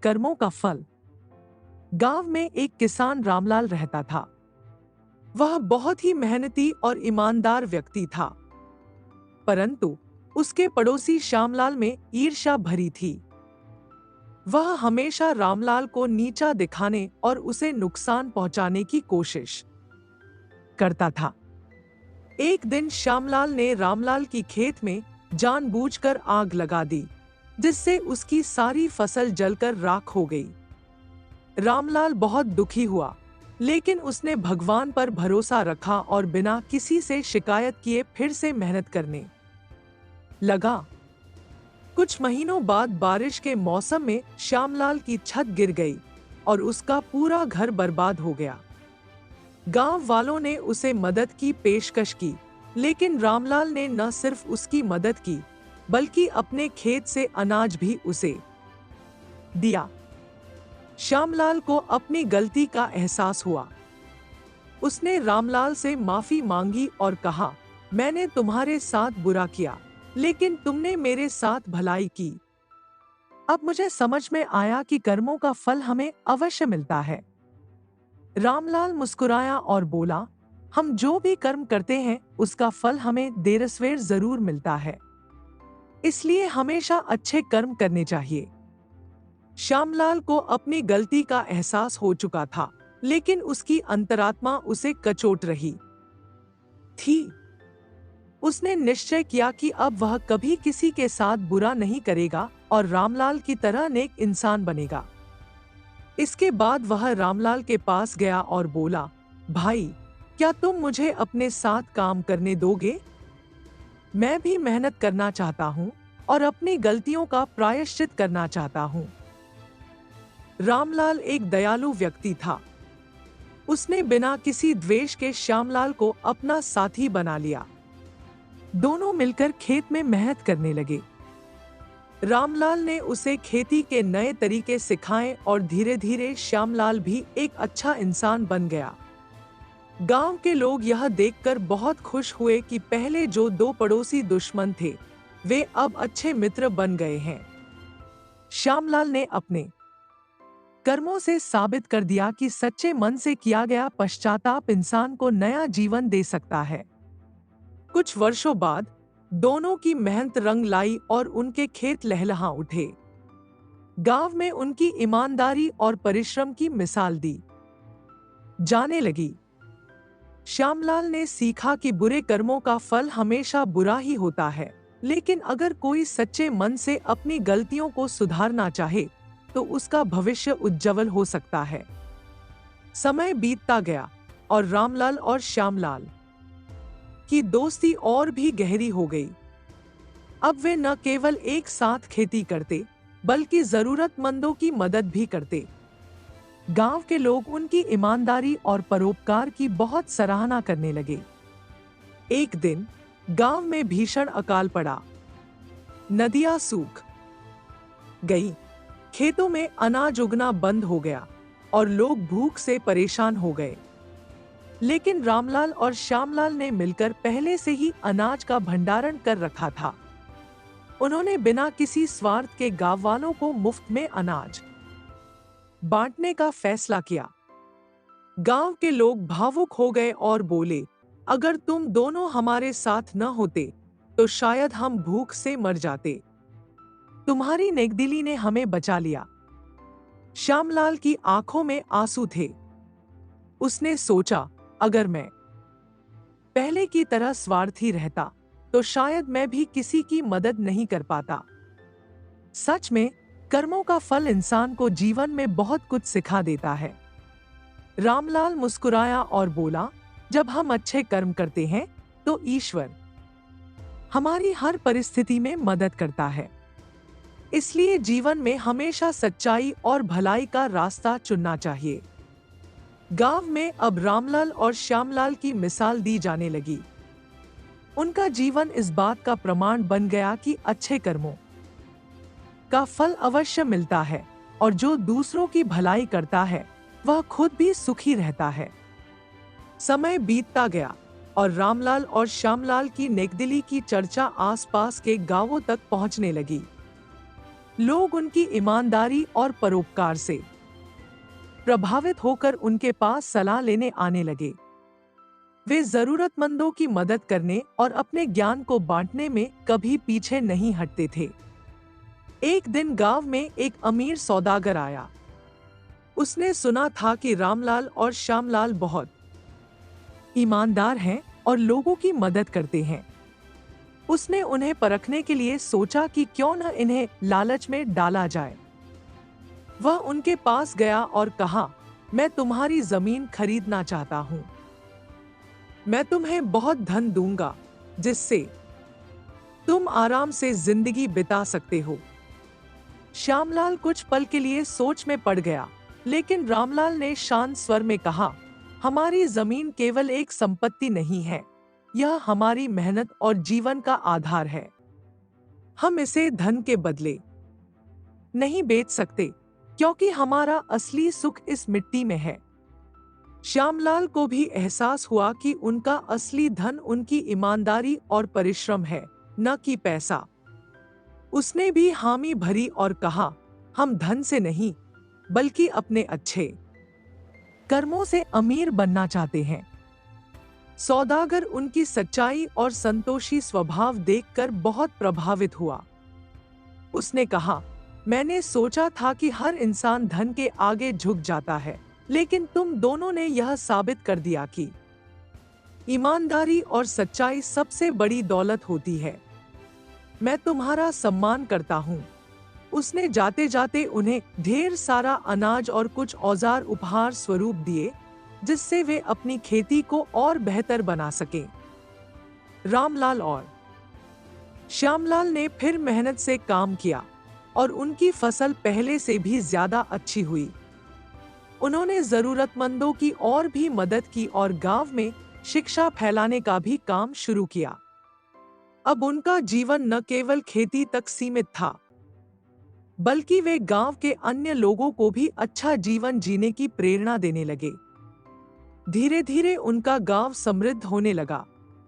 कर्मों का फल। गांव में एक किसान रामलाल रहता था। वह बहुत ही मेहनती और ईमानदार व्यक्ति था, परंतु उसके पड़ोसी श्यामलाल में ईर्ष्या भरी थी। वह हमेशा रामलाल को नीचा दिखाने और उसे नुकसान पहुंचाने की कोशिश करता था। एक दिन श्यामलाल ने रामलाल की खेत में जानबूझकर आग लगा दी, जिससे उसकी सारी फसल जलकर राख हो गई। रामलाल बहुत दुखी हुआ, लेकिन उसने भगवान पर भरोसा रखा और बिना किसी से शिकायत किए फिर से मेहनत करने लगा। कुछ महीनों बाद बारिश के मौसम में श्यामलाल की छत गिर गई और उसका पूरा घर बर्बाद हो गया। गांव वालों ने उसे मदद की पेशकश की, लेकिन रामलाल ने न सिर्फ उसकी मदद की, बल्कि अपने खेत से अनाज भी उसे दिया। श्यामलाल को अपनी गलती का एहसास हुआ। उसने रामलाल से माफी मांगी और कहा, मैंने तुम्हारे साथ बुरा किया, लेकिन तुमने मेरे साथ भलाई की। अब मुझे समझ में आया कि कर्मों का फल हमें अवश्य मिलता है। रामलाल मुस्कुराया और बोला, हम जो भी कर्म करते हैं उसका फल हमें देर सवेर जरूर मिलता है, इसलिए हमेशा अच्छे कर्म करने चाहिए। श्यामलाल को अपनी गलती का एहसास हो चुका था, लेकिन उसकी अंतरात्मा उसे कचोट रही थी। उसने निश्चय किया कि अब वह कभी किसी के साथ बुरा नहीं करेगा और रामलाल की तरह नेक इंसान बनेगा। इसके बाद वह रामलाल के पास गया और बोला, भाई, क्या तुम मुझे अपने साथ काम करने दोगे? मैं भी मेहनत करना चाहता हूँ और अपनी गलतियों का प्रायश्चित करना चाहता हूँ। रामलाल एक दयालु व्यक्ति था। उसने बिना किसी द्वेष के श्यामलाल को अपना साथी बना लिया। दोनों मिलकर खेत में मेहनत करने लगे। रामलाल ने उसे खेती के नए तरीके सिखाए और धीरे धीरे श्यामलाल भी एक अच्छा इंसान बन गया। गांव के लोग यह देखकर बहुत खुश हुए कि पहले जो दो पड़ोसी दुश्मन थे, वे अब अच्छे मित्र बन गए हैं। श्यामलाल ने अपने कर्मों से साबित कर दिया कि सच्चे मन से किया गया पश्चाताप इंसान को नया जीवन दे सकता है। कुछ वर्षों बाद दोनों की मेहनत रंग लाई और उनके खेत लहलहा उठे। गांव में उनकी ईमानदारी और परिश्रम की मिसाल दी जाने लगी। श्यामलाल ने सीखा कि बुरे कर्मों का फल हमेशा बुरा ही होता है, लेकिन अगर कोई सच्चे मन से अपनी गलतियों को सुधारना चाहे तो उसका भविष्य उज्जवल हो सकता है। समय बीतता गया और रामलाल और श्यामलाल की दोस्ती और भी गहरी हो गई। अब वे न केवल एक साथ खेती करते, बल्कि जरूरतमंदों की मदद भी करते। गांव के लोग उनकी ईमानदारी और परोपकार की बहुत सराहना करने लगे। एक दिन गांव में भीषण अकाल पड़ा। नदियां सूख गई, खेतों में अनाज उगना बंद हो गया और लोग भूख से परेशान हो गए। लेकिन रामलाल और श्यामलाल ने मिलकर पहले से ही अनाज का भंडारण कर रखा था। उन्होंने बिना किसी स्वार्थ के गांव वालों को मुफ्त में अनाज बांटने का फैसला किया। गांव के लोग भावुक हो गए और बोले, अगर तुम दोनों हमारे साथ न होते तो शायद हम भूख से मर जाते। तुम्हारी नेकदिली ने हमें बचा लिया। श्यामलाल की आंखों में आंसू थे। उसने सोचा, अगर मैं पहले की तरह स्वार्थी रहता तो शायद मैं भी किसी की मदद नहीं कर पाता। सच में कर्मों का फल इंसान को जीवन में बहुत कुछ सिखा देता है। रामलाल मुस्कुराया और बोला, जब हम अच्छे कर्म करते हैं तो ईश्वर हमारी हर परिस्थिति में मदद करता है। इसलिए जीवन में हमेशा सच्चाई और भलाई का रास्ता चुनना चाहिए। गांव में अब रामलाल और श्यामलाल की मिसाल दी जाने लगी। उनका जीवन इस बात का प्रमाण बन गया कि अच्छे कर्मों का फल अवश्य मिलता है और जो दूसरों की भलाई करता है वह खुद भी सुखी रहता है। समय बीतता गया और रामलाल और श्यामलाल की नेकदिली की चर्चा आसपास के गांवों तक पहुंचने लगी। लोग उनकी ईमानदारी और परोपकार से प्रभावित होकर उनके पास सलाह लेने आने लगे। वे जरूरतमंदों की मदद करने और अपने ज्ञान को बांटने में कभी पीछे नहीं हटते थे। एक दिन गांव में एक अमीर सौदागर आया। उसने सुना था कि रामलाल और श्यामलाल बहुत ईमानदार हैं और लोगों की मदद करते हैं। उसने उन्हें परखने के लिए सोचा कि क्यों न इन्हें लालच में डाला जाए। वह उनके पास गया और कहा, मैं तुम्हारी जमीन खरीदना चाहता हूं। मैं तुम्हें बहुत धन दूंगा जिससे तुम आराम से जिंदगी बिता सकते हो। श्यामलाल कुछ पल के लिए सोच में पड़ गया, लेकिन रामलाल ने शांत स्वर में कहा, हमारी जमीन केवल एक संपत्ति नहीं है, यह हमारी मेहनत और जीवन का आधार है। हम इसे धन के बदले नहीं बेच सकते, क्योंकि हमारा असली सुख इस मिट्टी में है। श्यामलाल को भी एहसास हुआ कि उनका असली धन उनकी ईमानदारी और परिश्रम है, न कि पैसा। उसने भी हामी भरी और कहा, हम धन से नहीं बल्कि अपने अच्छे कर्मों से अमीर बनना चाहते हैं। सौदागर उनकी सच्चाई और संतोषी स्वभाव देखकर बहुत प्रभावित हुआ। उसने कहा, मैंने सोचा था कि हर इंसान धन के आगे झुक जाता है, लेकिन तुम दोनों ने यह साबित कर दिया कि ईमानदारी और सच्चाई सबसे बड़ी दौलत होती है। मैं तुम्हारा सम्मान करता हूँ। उसने जाते जाते उन्हें ढेर सारा अनाज और कुछ औजार उपहार स्वरूप दिए, जिससे वे अपनी खेती को और बेहतर बना सकें। रामलाल और श्यामलाल ने फिर मेहनत से काम किया और उनकी फसल पहले से भी ज्यादा अच्छी हुई। उन्होंने जरूरतमंदों की और भी मदद की और गांव में शिक्षा फैलाने का भी काम शुरू किया। अब उनका जीवन न केवल खेती तक सीमित था, बल्कि वे गांव के अन्य लोगों को भी अच्छा जीवन जीने की प्रेरणा देने लगे। धीरे धीरे उनका गांव समृद्ध होने लगा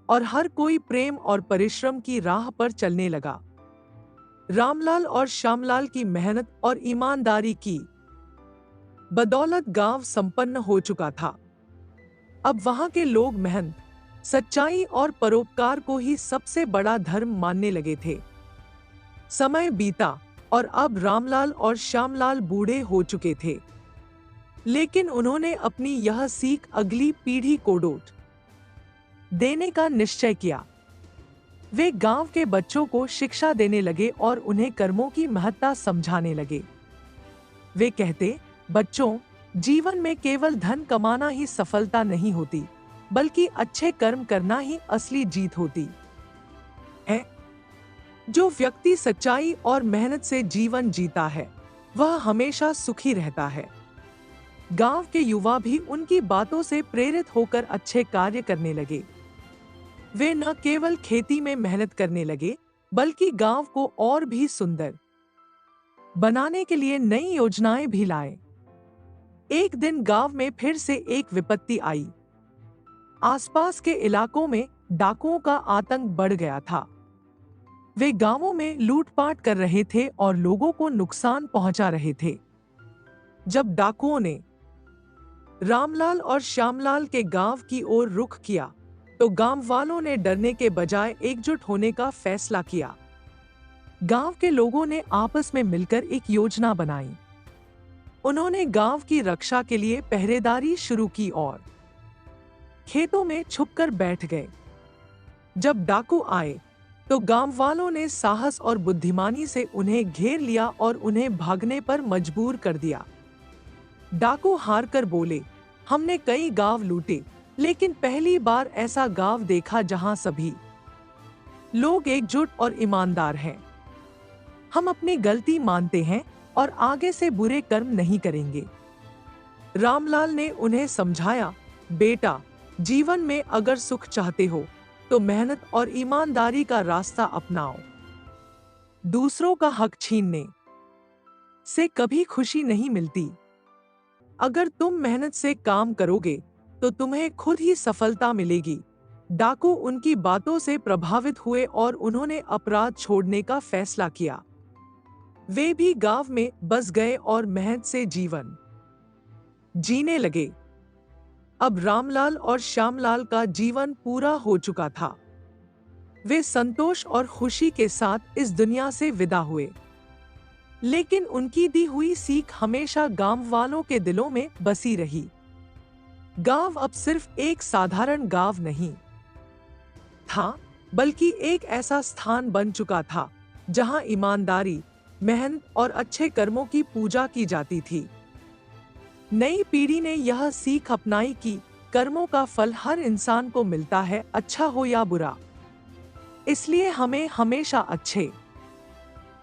और हर कोई प्रेम और परिश्रम की राह पर चलने लगा। रामलाल और श्यामलाल की मेहनत और ईमानदारी की बदौलत गांव संपन्न हो चुका था। अब वहां के लोग मेहनत, सच्चाई और परोपकार को ही सबसे बड़ा धर्म मानने लगे थे। समय बीता और अब रामलाल और श्यामलाल बूढ़े हो चुके थे, लेकिन उन्होंने अपनी यह सीख अगली पीढ़ी को डोट देने का निश्चय किया। वे गांव के बच्चों को शिक्षा देने लगे और उन्हें कर्मों की महत्ता समझाने लगे। वे कहते, बच्चों, जीवन में केवल धन कमाना ही सफलता नहीं होती, बल्कि अच्छे कर्म करना ही असली जीत होती है। जो व्यक्ति सच्चाई और मेहनत से जीवन जीता है, वह हमेशा सुखी रहता है। गांव के युवा भी उनकी बातों से प्रेरित होकर अच्छे कार्य करने लगे। वे न केवल खेती में मेहनत करने लगे, बल्कि गांव को और भी सुंदर बनाने के लिए नई योजनाएं भी लाए। एक दिन गांव में फिर से एक विपत्ति आई। आसपास के इलाकों में डाकुओं का आतंक बढ़ गया था। वे गांवों में लूटपाट कर रहे थे और लोगों को नुकसान पहुंचा रहे थे। जब डाकुओं ने रामलाल और श्यामलाल के गांव की ओर रुख किया, तो गांव वालों ने डरने के बजाय एकजुट होने का फैसला किया। गांव के लोगों ने आपस में मिलकर एक योजना बनाई। उन्होंने गांव की रक्षा के लिए पहरेदारी शुरू की और खेतों में छुपकर बैठ गए। जब डाकू आए, तो गांव वालों ने साहस और बुद्धिमानी से उन्हें घेर लिया और उन्हें भागने पर मजबूर कर दिया। डाकू हारकर बोले, हमने कई गांव लूटे, लेकिन पहली बार ऐसा गांव देखा जहां सभी लोग एकजुट और ईमानदार हैं। हम अपनी गलती मानते हैं और आगे से बुरे कर्म नहीं करेंगे। रामलाल ने उन्हें समझाया, बेटा, जीवन में अगर सुख चाहते हो तो मेहनत और ईमानदारी का रास्ता अपनाओ। दूसरों का हक छीनने से कभी खुशी नहीं मिलती। अगर तुम मेहनत से काम करोगे तो तुम्हें खुद ही सफलता मिलेगी। डाकू उनकी बातों से प्रभावित हुए और उन्होंने अपराध छोड़ने का फैसला किया। वे भी गांव में बस गए और मेहनत से जीवन जीने लगे। अब रामलाल और श्यामलाल का जीवन पूरा हो चुका था। वे संतोष और खुशी के साथ इस दुनिया से विदा हुए। लेकिन उनकी दी हुई सीख हमेशा गांव वालों के दिलों में बसी रही। गांव अब सिर्फ एक साधारण गांव नहीं था, बल्कि एक ऐसा स्थान बन चुका था जहां ईमानदारी, मेहनत और अच्छे कर्मों की पूजा की जाती थी। नई पीढ़ी ने यह सीख अपनाई कि कर्मों का फल हर इंसान को मिलता है, अच्छा हो या बुरा। इसलिए हमें हमेशा अच्छे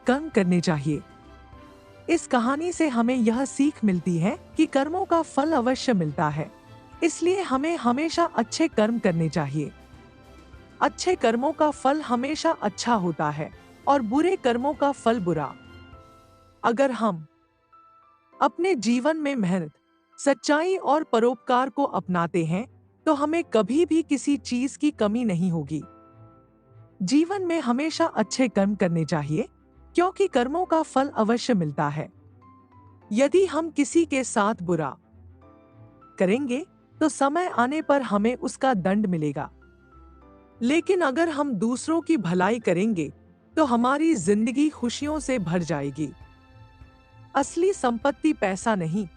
कर्म करने चाहिए। इस कहानी से हमें यह सीख मिलती है कि कर्मों का फल अवश्य मिलता है, इसलिए हमें हमेशा अच्छे कर्म करने चाहिए। अच्छे कर्मों का फल हमेशा अच्छा होता है और बुरे कर्मों का फल बुरा। अगर हम अपने जीवन में मेहनत, सच्चाई और परोपकार को अपनाते हैं तो हमें कभी भी किसी चीज की कमी नहीं होगी। जीवन में हमेशा अच्छे कर्म करने चाहिए, क्योंकि कर्मों का फल अवश्य मिलता है। यदि हम किसी के साथ बुरा करेंगे तो समय आने पर हमें उसका दंड मिलेगा। लेकिन अगर हम दूसरों की भलाई करेंगे तो हमारी जिंदगी खुशियों से भर जाएगी। असली संपत्ति पैसा नहीं,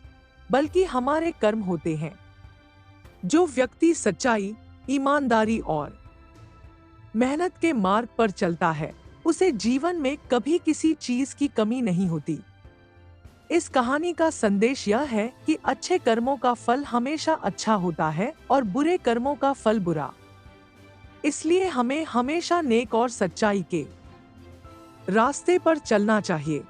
बल्कि हमारे कर्म होते हैं। जो व्यक्ति सच्चाई, ईमानदारी और मेहनत के मार्ग पर चलता है, उसे जीवन में कभी किसी चीज की कमी नहीं होती। इस कहानी का संदेश यह है कि अच्छे कर्मों का फल हमेशा अच्छा होता है और बुरे कर्मों का फल बुरा। इसलिए हमें हमेशा नेक और सच्चाई के रास्ते पर चलना चाहिए।